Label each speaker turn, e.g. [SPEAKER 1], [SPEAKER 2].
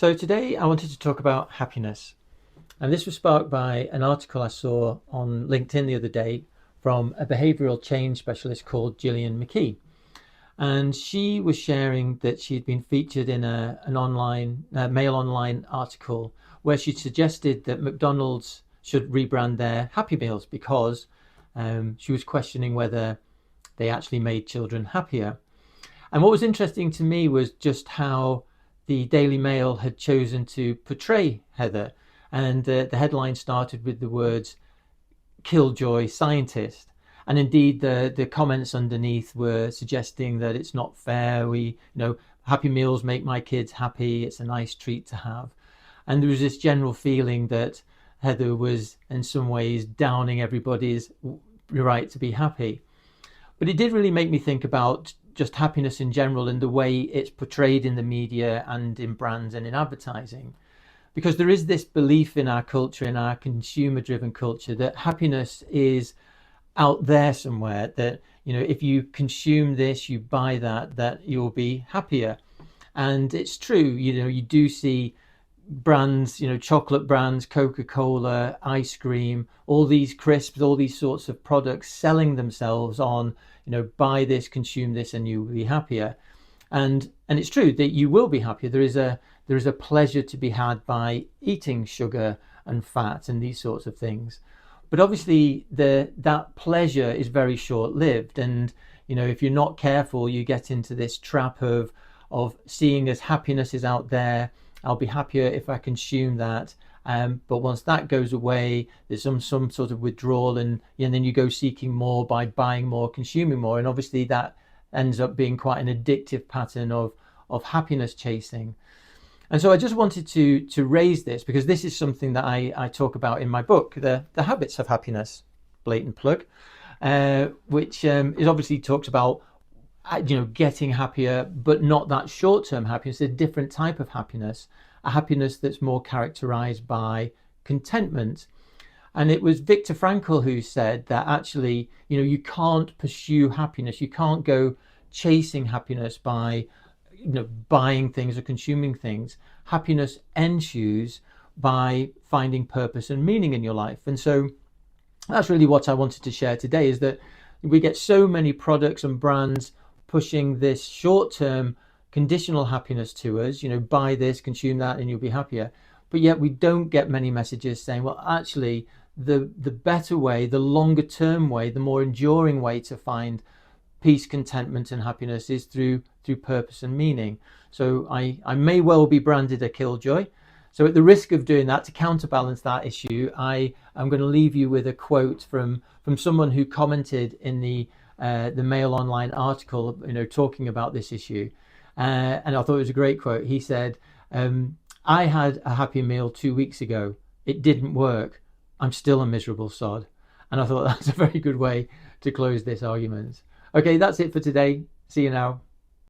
[SPEAKER 1] So today I wanted to talk about happiness. And this was sparked by an article I saw on LinkedIn the other day from a behavioral change specialist called Gillian McKee. And she was sharing that she had been featured in an online, Mail Online article where she suggested that McDonald's should rebrand their Happy Meals because she was questioning whether they actually made children happier. And what was interesting to me was just how the Daily Mail had chosen to portray Heather. And the headline started with the words "Killjoy Scientist." And indeed, the comments underneath were suggesting that it's not fair. Happy Meals make my kids happy. It's a nice treat to have. And there was this general feeling that Heather was in some ways downing everybody's right to be happy. But it did really make me think about just happiness in general and the way it's portrayed in the media and in brands and in advertising. Because there is this belief in our culture, in our consumer driven culture, that happiness is out there somewhere, that if you consume this, you buy that you'll be happier. And it's true, you do see brands, chocolate brands, Coca Cola, ice cream, all these crisps, all these sorts of products selling themselves on, buy this, consume this, and you'll be happier. And it's true that you will be happier. There is a pleasure to be had by eating sugar and fat and these sorts of things. But obviously that pleasure is very short lived. And if you're not careful, you get into this trap of seeing as happiness is out there. I'll be happier if I consume that. But once that goes away, there's some sort of withdrawal, and then you go seeking more by buying more, consuming more, and obviously that ends up being quite an addictive pattern of happiness chasing. And so I just wanted to raise this because this is something that I talk about in my book, The Habits of Happiness, blatant plug, which is obviously talks about getting happier, but not that short-term happiness, a different type of happiness, a happiness that's more characterized by contentment. And it was Viktor Frankl who said that actually, you can't pursue happiness. You can't go chasing happiness by, buying things or consuming things. Happiness ensues by finding purpose and meaning in your life. And so that's really what I wanted to share today, is that we get so many products and brands pushing this short-term conditional happiness to us, buy this, consume that, and you'll be happier. But yet we don't get many messages saying, well, actually, the better way, the longer term way, the more enduring way to find peace, contentment, and happiness is through purpose and meaning. So I may well be branded a killjoy. So at the risk of doing that, to counterbalance that issue, I am going to leave you with a quote from someone who commented in the Mail Online article, talking about this issue. And I thought it was a great quote. He said, I had a happy meal 2 weeks ago. It didn't work. I'm still a miserable sod. And I thought that's a very good way to close this argument. Okay, that's it for today. See you now.